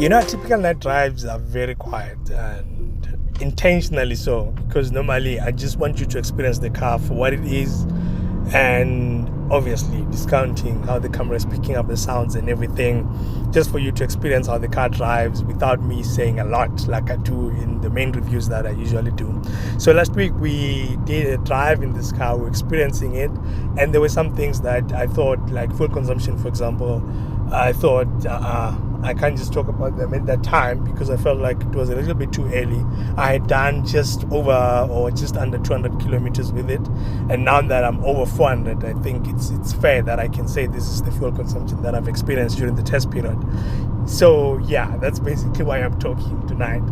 Typical night drives are very quiet and intentionally so, because normally I just want you to experience the car for what it is, and obviously discounting how the camera is picking up the sounds and everything, just for you to experience how the car drives without me saying a lot like I do in the main reviews that I usually do. So last week we did a drive in this car, we were experiencing it, and there were some things that I thought, like fuel consumption for example, I thought I can't just talk about them at that time because I felt like it was a little bit too early. I had done just over or just under 200 kilometers with it, and now that I'm over 400, I think it's fair that I can say this is the fuel consumption that I've experienced during the test period. So yeah, that's basically why I'm talking tonight.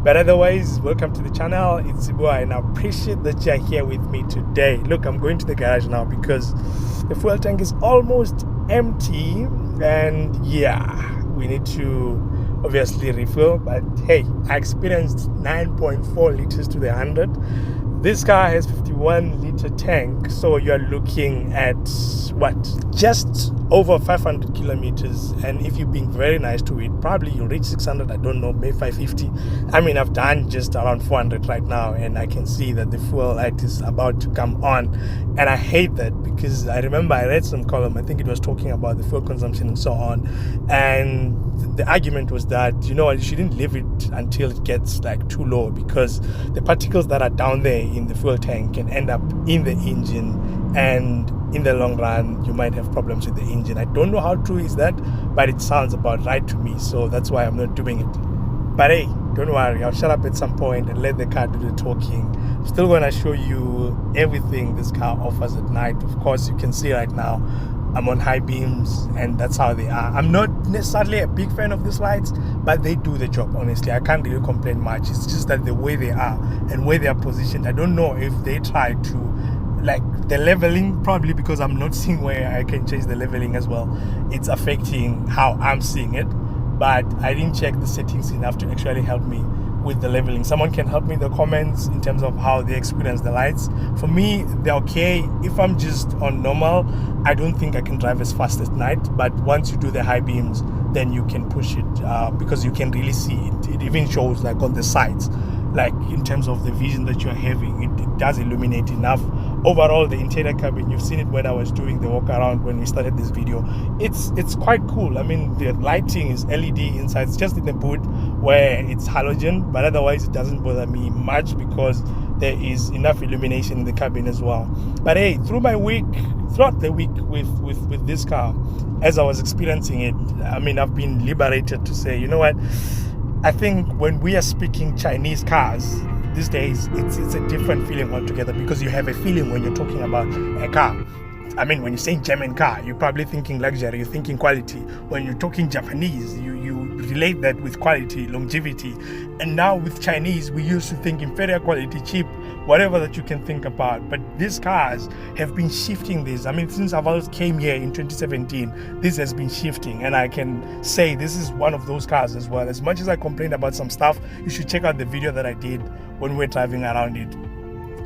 But otherwise, welcome to the channel. It's Iboa, and I appreciate that you're here with me today. Look, I'm going to the garage now because the fuel tank is almost empty, and yeah, we need to obviously refill. But hey, I experienced 9.4 liters to the 100. This car has 51 liter tank, so you're looking at what, just over 500 kilometers, and if you're being very nice to it, probably you'll reach 600. I don't know, maybe 550. I mean, I've done just around 400 right now, and I can see that the fuel light is about to come on, and I hate that because I remember I read some column, I think it was talking about the fuel consumption and so on, and the argument was that, you know, you shouldn't leave it until it gets like too low, because the particles that are down there in the fuel tank can end up in the engine, and in the long run you might have problems with the engine. I don't know how true is that, but it sounds about right to me, so that's why I'm not doing it. But hey, don't worry, I'll shut up at some point and let the car do the talking. I'm still going to show you everything this car offers at night. Of course, you can see right now I'm on high beams, and that's how they are. I'm not necessarily a big fan of these lights, but they do the job. Honestly, I can't really complain much. It's just that the way they are and where they are positioned, I don't know if they try to, like, the leveling, probably because I'm not seeing where I can change the leveling as well, it's affecting how I'm seeing it. But I didn't check the settings enough to actually help me with the leveling. Someone can help me in the comments in terms of how they experience the lights. For me, they're okay. If I'm just on normal, I don't think I can drive as fast at night, but once you do the high beams, then you can push it because you can really see it. It even shows like on the sides, like in terms of the vision that you're having, it does illuminate enough. Overall, the interior cabin, you've seen it when I was doing the walk around when we started this video. It's quite cool. I mean, the lighting is LED inside. It's just in the boot where it's halogen, but otherwise it doesn't bother me much because there is enough illumination in the cabin as well. But hey, throughout the week with this car, as I was experiencing it, I mean, I've been liberated to say, you know what, I think when we are speaking Chinese cars these days, it's a different feeling altogether, because you have a feeling when you're talking about a car. I mean, when you say German car, you're probably thinking luxury, you're thinking quality. When you're talking Japanese, you relate that with quality, longevity. And now with Chinese, we used to think inferior quality, cheap, whatever that you can think about. But these cars have been shifting this. I mean, since Aval came here in 2017, this has been shifting. And I can say this is one of those cars as well. As much as I complained about some stuff, you should check out the video that I did when we're driving around it.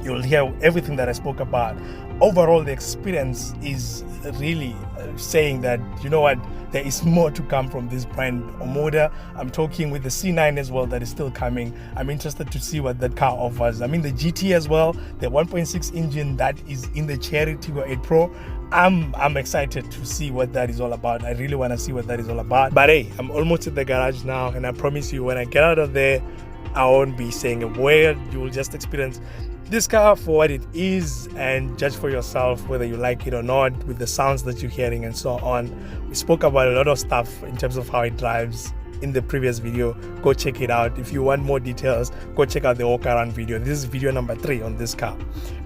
You'll hear everything that I spoke about. Overall, the experience is really saying that, you know what, there is more to come from this brand Omoda. I'm talking with the C9 as well that is still coming. I'm interested to see what that car offers. I mean, the GT as well, the 1.6 engine that is in the Chery Tiggo 8 Pro. I'm excited to see what that is all about. I really want to see what that is all about. But hey, I'm almost at the garage now, and I promise you, when I get out of there, I won't be saying a word. You will just experience this car for what it is and judge for yourself whether you like it or not, with the sounds that you're hearing and so on. We spoke about a lot of stuff in terms of how it drives in the previous video. Go check it out. If you want more details, go check out the walk around video. This is video number 3 on this car.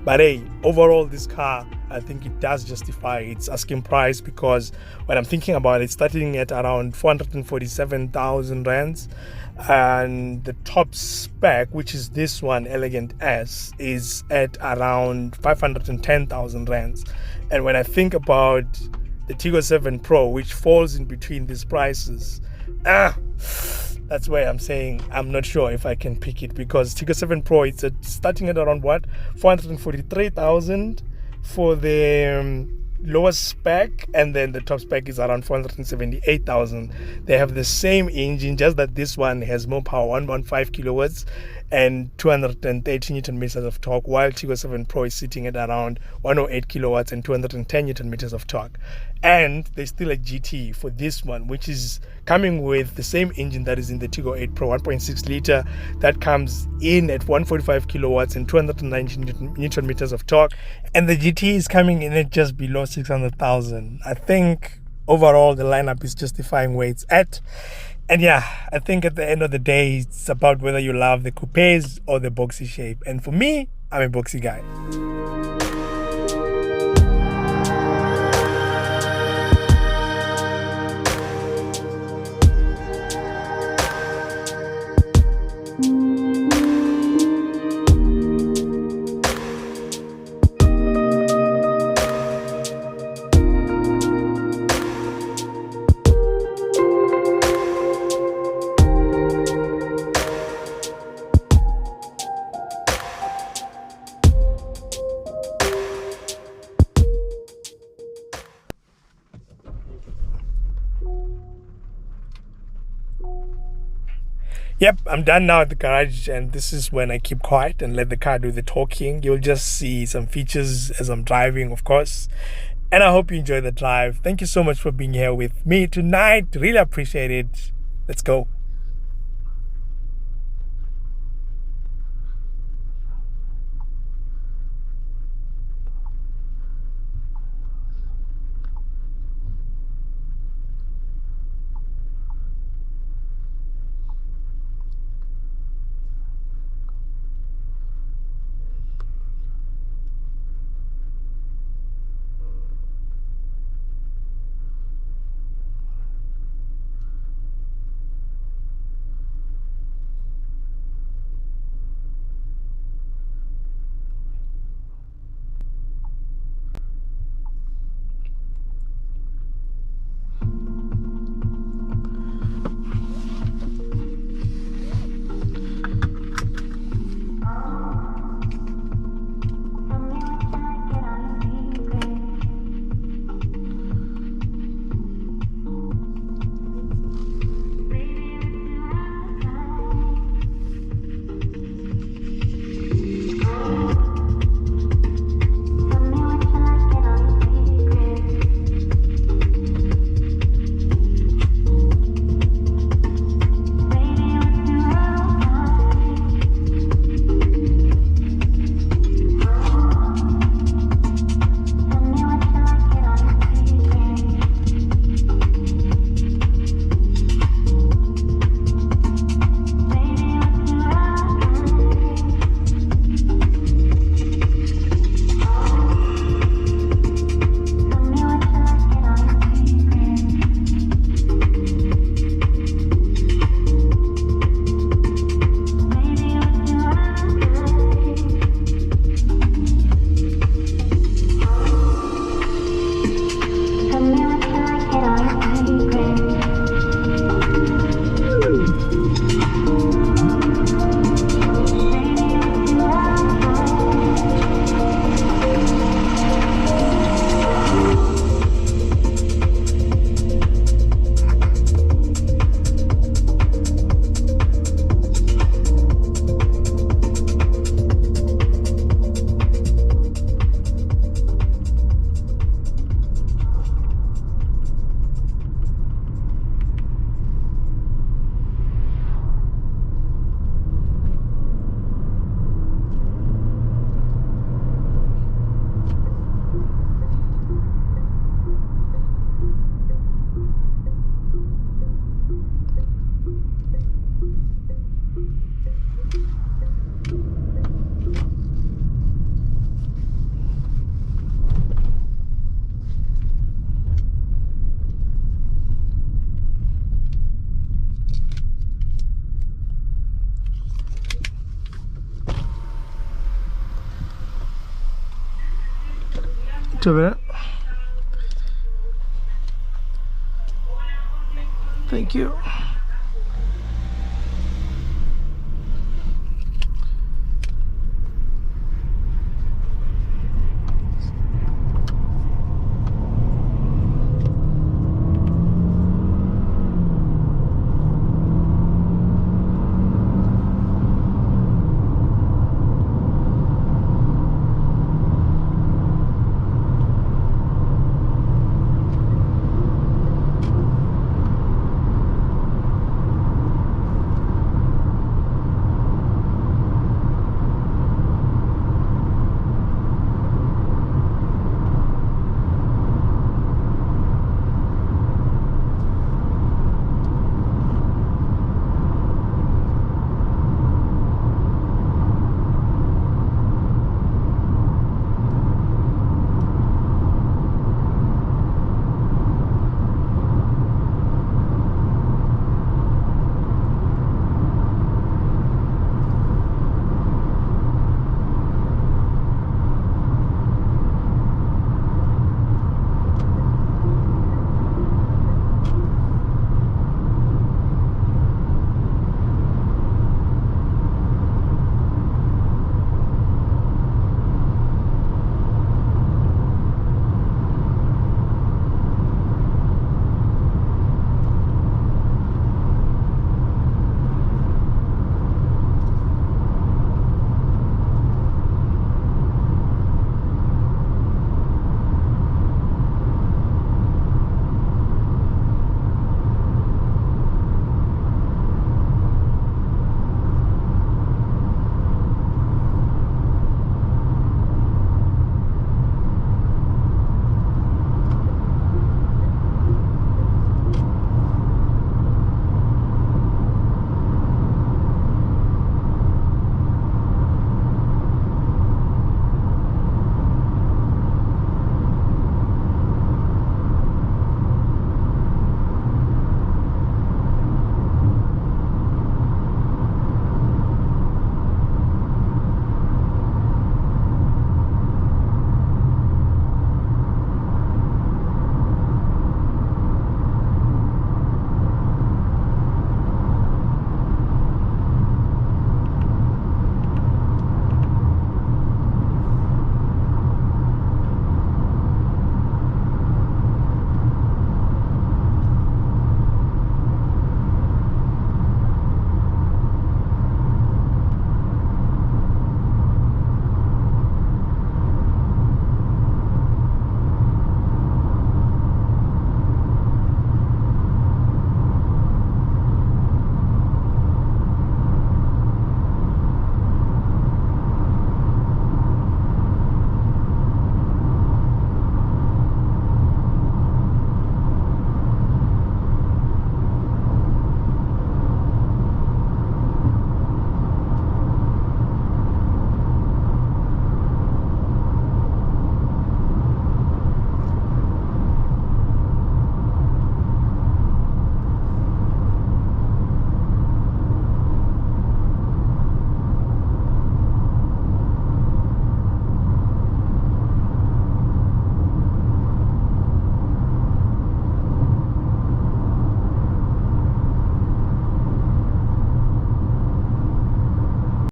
But hey, overall, this car, I think it does justify its asking price, because when I'm thinking about it, starting at around 447,000 rands, and the top spec, which is this one, Elegance S, is at around 510,000 rands. And when I think about the Tiggo 7 Pro, which falls in between these prices, that's where I'm saying I'm not sure if I can pick it, because Tiggo 7 Pro, it's starting at around what, 443,000 for the lowest spec, and then the top spec is around 478,000. They have the same engine, just that this one has more power, 115 kilowatts and 230 newton meters of torque, while Tiggo 7 Pro is sitting at around 108 kilowatts and 210 newton meters of torque. And there's still a GT for this one, which is coming with the same engine that is in the Tiggo 8 Pro, 1.6 liter, that comes in at 145 kilowatts and 290 newton meters of torque. And the GT is coming in at just below 600,000. I think overall the lineup is justifying where it's at. And yeah, I think at the end of the day, it's about whether you love the coupes or the boxy shape. And for me, I'm a boxy guy. Yep, I'm done now at the garage, and this is when I keep quiet and let the car do the talking. You'll just see some features as I'm driving, of course. And I hope you enjoy the drive. Thank you so much for being here with me tonight. Really appreciate it. Let's go. Thank you.